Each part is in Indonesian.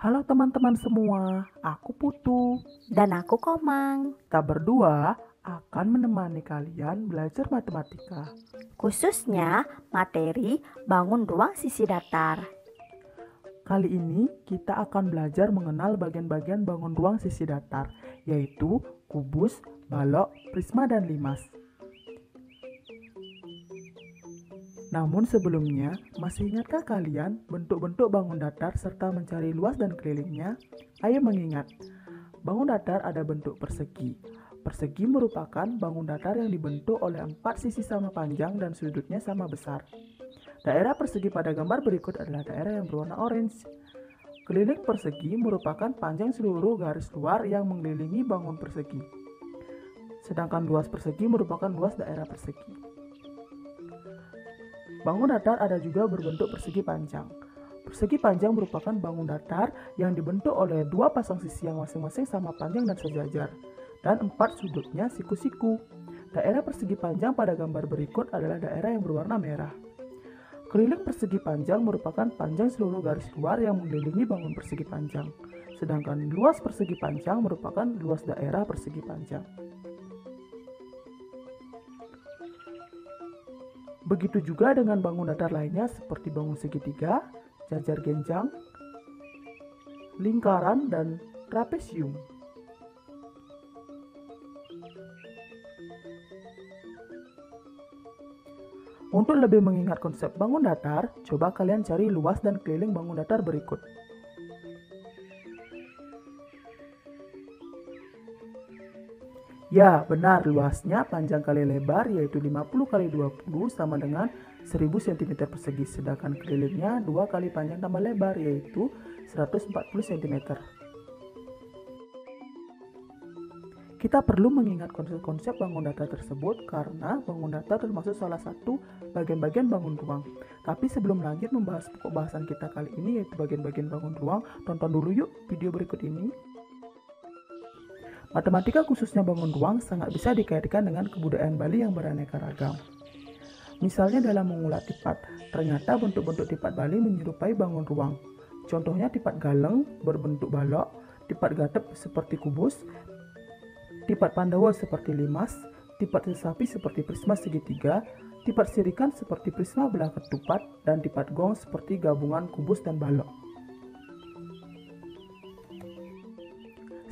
Halo teman-teman semua, aku Putu. Dan aku Komang, Kita berdua akan menemani kalian belajar matematika. khususnya materi bangun ruang sisi datar. Kali ini kita akan belajar mengenal bagian-bagian bangun ruang sisi datar, yaitu kubus, balok, prisma, dan limas. Namun sebelumnya, masih ingatkah kalian bentuk-bentuk bangun datar serta mencari luas dan kelilingnya? Ayo mengingat, bangun datar ada bentuk persegi. Persegi merupakan bangun datar yang dibentuk oleh 4 sisi sama panjang dan sudutnya sama besar. Daerah persegi pada gambar berikut adalah daerah yang berwarna orange. Keliling persegi merupakan panjang seluruh garis luar yang mengelilingi bangun persegi. Sedangkan luas persegi merupakan luas daerah persegi. Bangun datar ada juga berbentuk persegi panjang. Persegi panjang merupakan bangun datar yang dibentuk oleh 2 pasang sisi yang masing-masing sama panjang dan sejajar, dan 4 sudutnya siku-siku. Daerah persegi panjang pada gambar berikut adalah daerah yang berwarna merah. Keliling persegi panjang merupakan panjang seluruh garis luar yang mengelilingi bangun persegi panjang, sedangkan luas persegi panjang merupakan luas daerah persegi panjang. Begitu juga dengan bangun datar lainnya seperti bangun segitiga, jajar genjang, lingkaran, dan trapesium. Untuk lebih mengingat konsep bangun datar, coba kalian cari luas dan keliling bangun datar berikut. Ya, benar, luasnya panjang kali lebar yaitu 50 kali 20 sama dengan 1000 cm persegi, sedangkan kelilingnya 2 kali panjang tambah lebar yaitu 140 cm. Kita perlu mengingat konsep bangun datar tersebut karena bangun datar termasuk salah satu bagian-bagian bangun ruang. Tapi sebelum lanjut membahas pokok bahasan kita kali ini yaitu bagian-bagian bangun ruang, tonton dulu yuk video berikut ini. Matematika khususnya bangun ruang sangat bisa dikaitkan dengan kebudayaan Bali yang beraneka ragam. Misalnya dalam mengulat tipat, ternyata bentuk-bentuk tipat Bali menyerupai bangun ruang. Contohnya tipat galeng berbentuk balok, tipat gatep seperti kubus, tipat Pandawa seperti limas, tipat sesapi seperti prisma segitiga, tipat sirikan seperti prisma belah ketupat, dan tipat gong seperti gabungan kubus dan balok.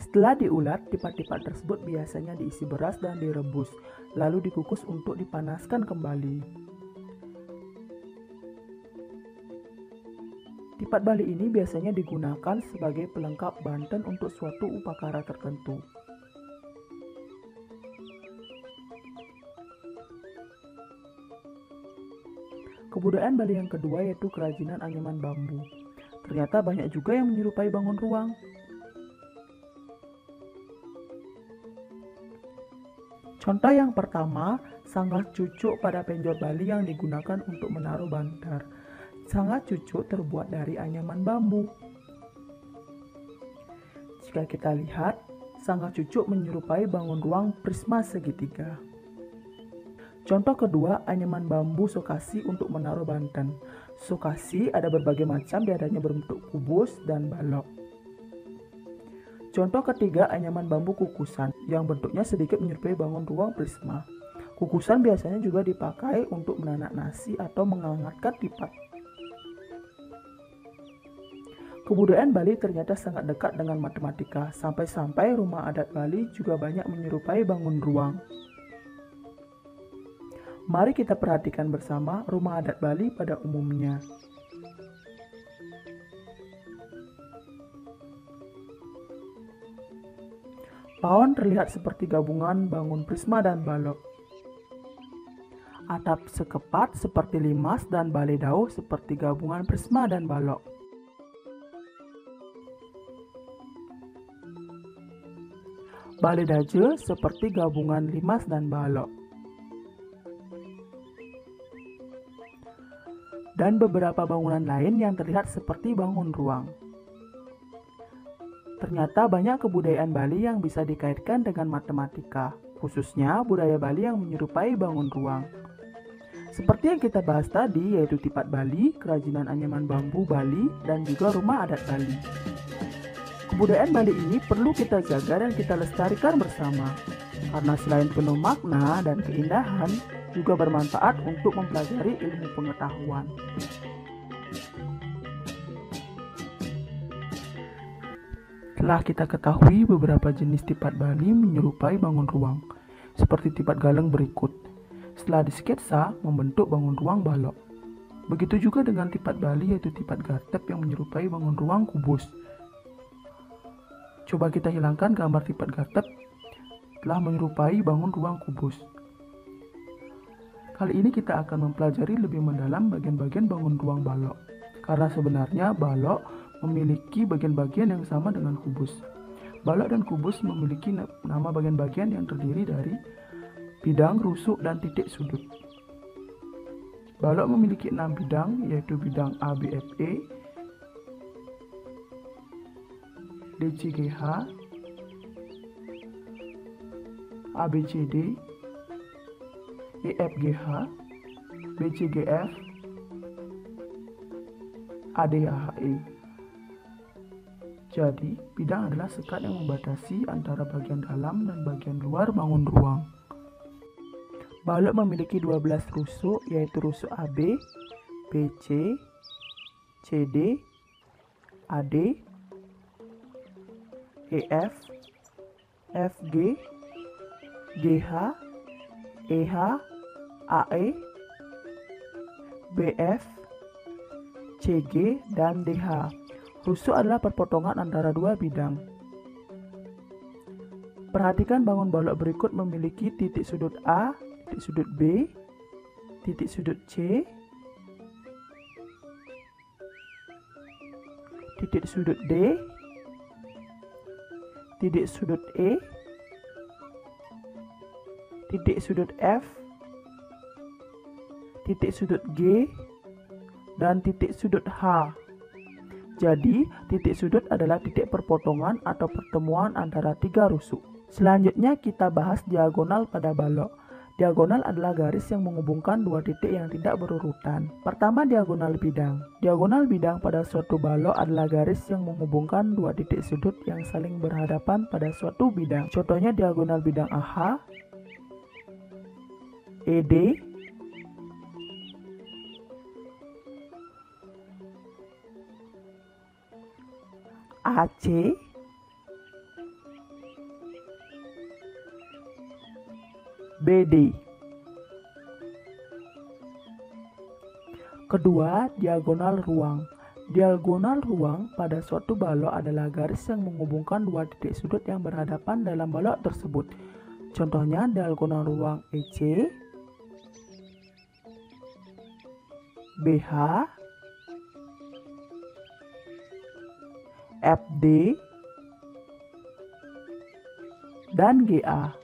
Setelah diulat, tipat-tipat tersebut biasanya diisi beras dan direbus, lalu dikukus untuk dipanaskan kembali. Tipat Bali ini biasanya digunakan sebagai pelengkap Banten untuk suatu upacara tertentu. Kebudayaan Bali yang kedua yaitu kerajinan anyaman bambu. Ternyata banyak juga yang menyerupai bangun ruang. Contoh yang pertama, sanggah cucuk pada penjor Bali yang digunakan untuk menaruh banter. Sanggah cucuk terbuat dari anyaman bambu. Jika kita lihat, sanggah cucuk menyerupai bangun ruang prisma segitiga. Contoh kedua, anyaman bambu sokasi untuk menaruh banten. Sokasi ada berbagai macam, diantaranya berbentuk kubus dan balok. Contoh ketiga, anyaman bambu kukusan yang bentuknya sedikit menyerupai bangun ruang prisma. Kukusan biasanya juga dipakai untuk menanak nasi atau menghangatkan tipat. Kebudayaan Bali ternyata sangat dekat dengan matematika, sampai-sampai rumah adat Bali juga banyak menyerupai bangun ruang. Mari kita perhatikan bersama rumah adat Bali pada umumnya. Pawon terlihat seperti gabungan bangun prisma dan balok. Atap sekepat seperti limas dan balai dauh seperti gabungan prisma dan balok. Balai daje seperti gabungan limas dan balok. Dan beberapa bangunan lain yang terlihat seperti bangun ruang. Ternyata banyak kebudayaan Bali yang bisa dikaitkan dengan matematika, khususnya budaya Bali yang menyerupai bangun ruang. Seperti yang kita bahas tadi, yaitu tipat Bali, kerajinan anyaman bambu Bali, dan juga rumah adat Bali. Kebudayaan Bali ini perlu kita jaga dan kita lestarikan bersama, karena selain penuh makna dan keindahan, juga bermanfaat untuk mempelajari ilmu pengetahuan. Telah kita ketahui beberapa jenis tipat Bali menyerupai bangun ruang, seperti tipat galeng berikut. Setelah disketsa, membentuk bangun ruang balok. Begitu juga dengan tipat Bali yaitu tipat gatep yang menyerupai bangun ruang kubus. Coba kita hilangkan gambar tipat gatep telah menyerupai bangun ruang kubus. Kali ini kita akan mempelajari lebih mendalam bagian-bagian bangun ruang balok, karena sebenarnya balok memiliki bagian-bagian yang sama dengan kubus. Balok dan kubus memiliki nama bagian-bagian yang terdiri dari bidang, rusuk, dan titik sudut. Balok memiliki 6 bidang, yaitu bidang A, B, F, E, D, C, G, H, A, B, C, D, E, F, G, H, B, C, G, F, A, D, H, E. Jadi, bidang adalah sekat yang membatasi antara bagian dalam dan bagian luar bangun ruang. Balok memiliki 12 rusuk, yaitu rusuk AB, BC, CD, AD, EF, FG, GH, EH, AE, BF, CG, dan DH. Rusuk adalah perpotongan antara dua bidang. Perhatikan bangun balok berikut memiliki titik sudut A, titik sudut B, titik sudut C, titik sudut D, titik sudut E, titik sudut F, titik sudut G, dan titik sudut H. Jadi, titik sudut adalah titik perpotongan atau pertemuan antara tiga rusuk. Selanjutnya kita bahas diagonal pada balok. Diagonal adalah garis yang menghubungkan dua titik yang tidak berurutan. Pertama, diagonal bidang. Diagonal bidang pada suatu balok adalah garis yang menghubungkan dua titik sudut yang saling berhadapan pada suatu bidang. Contohnya diagonal bidang AH, ED, AC, BD. Kedua, diagonal ruang. Diagonal ruang pada suatu balok adalah garis yang menghubungkan dua titik sudut yang berhadapan dalam balok tersebut. Contohnya diagonal ruang EC, BH, FD, dan GA.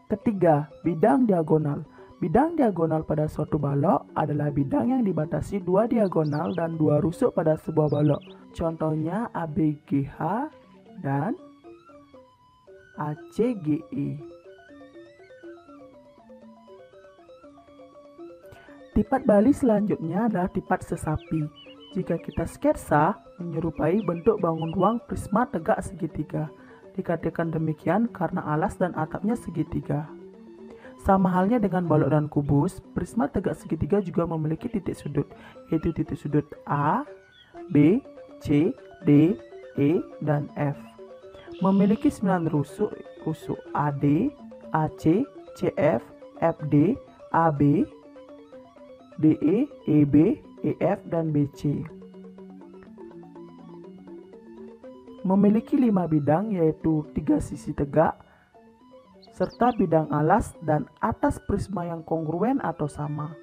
Ketiga, bidang diagonal. Bidang diagonal pada suatu balok adalah bidang yang dibatasi dua diagonal dan dua rusuk pada sebuah balok. Contohnya ABGH dan ACGE. Tipat Bali selanjutnya adalah tipat sesapi. Jika kita sketsa, menyerupai bentuk bangun ruang prisma tegak segitiga. Dikatakan demikian karena alas dan atapnya segitiga. Sama halnya dengan balok dan kubus, prisma tegak segitiga juga memiliki titik sudut, yaitu titik sudut A, B, C, D, E, dan F. Memiliki 9 rusuk AD, AC, CF, FD, AB, DE, EB, EF, dan BC. Memiliki 5 bidang, yaitu 3 sisi tegak, serta bidang alas dan atas prisma yang kongruen atau sama.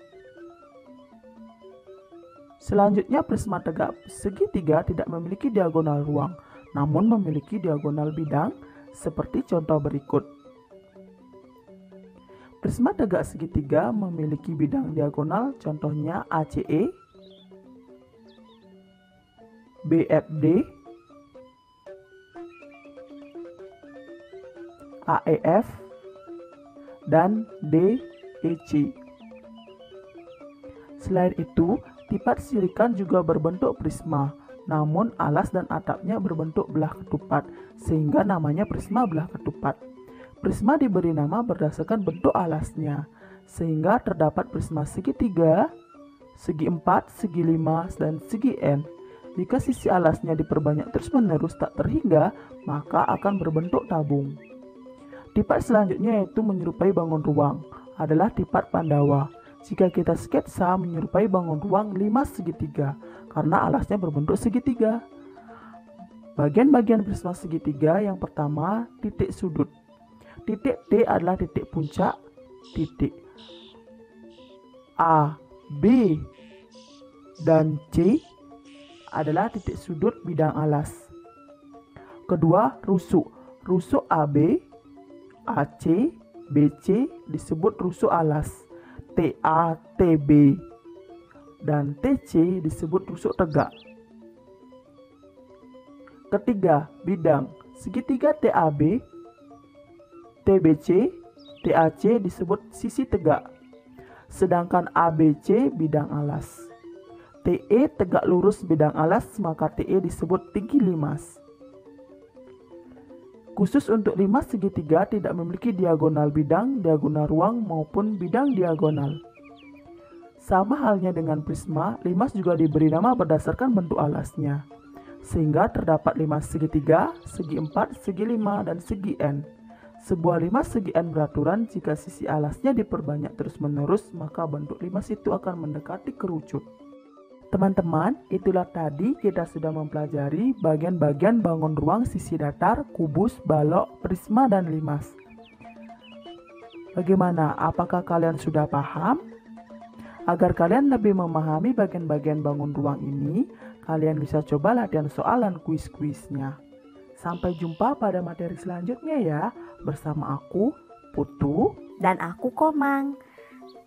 Selanjutnya, prisma tegak segitiga tidak memiliki diagonal ruang, namun memiliki diagonal bidang, seperti contoh berikut. Prisma tegak segitiga memiliki bidang diagonal, contohnya ACE, BFD, AEF, dan DEC. Selain itu, Tipat sirikan juga berbentuk prisma, namun alas dan atapnya berbentuk belah ketupat, sehingga namanya prisma belah ketupat. Prisma diberi nama berdasarkan bentuk alasnya, sehingga terdapat prisma segitiga, segi 4, segi 5, dan segi N. Jika sisi alasnya diperbanyak terus-menerus tak terhingga, maka akan berbentuk tabung. Tipat selanjutnya yaitu menyerupai bangun ruang, adalah tipat Pandawa. Jika kita sketsa menyerupai bangun ruang 5 segitiga, karena alasnya berbentuk segitiga. Bagian-bagian prisma segitiga yang pertama, titik sudut. Titik D adalah titik puncak, titik A, B, dan C adalah titik sudut bidang alas. Kedua, rusuk. Rusuk AB, AC, BC disebut rusuk alas. TA, TB, dan TC disebut rusuk tegak. Ketiga, bidang. Segitiga TAB, TBC, TAC disebut sisi tegak. Sedangkan ABC bidang alas. TE tegak lurus bidang alas, maka TE disebut tinggi limas. Khusus untuk limas segitiga tidak memiliki diagonal bidang, diagonal ruang maupun bidang diagonal. Sama halnya dengan prisma, limas juga diberi nama berdasarkan bentuk alasnya. Sehingga terdapat limas segitiga, segi 4, segi 5, dan segi N. Sebuah limas segi N beraturan jika sisi alasnya diperbanyak terus-menerus, maka bentuk limas itu akan mendekati kerucut. Teman-teman, itulah tadi kita sudah mempelajari bagian-bagian bangun ruang sisi datar, kubus, balok, prisma, dan limas. Bagaimana? Apakah kalian sudah paham? Agar kalian lebih memahami bagian-bagian bangun ruang ini, kalian bisa coba latihan soal dan kuis-kuisnya. Sampai jumpa pada materi selanjutnya ya, bersama aku, Putu, Dan aku Komang.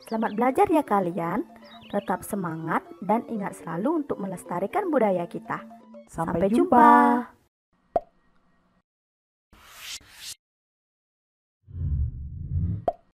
Selamat belajar ya kalian. Tetap semangat dan ingat selalu untuk melestarikan budaya kita. sampai jumpa.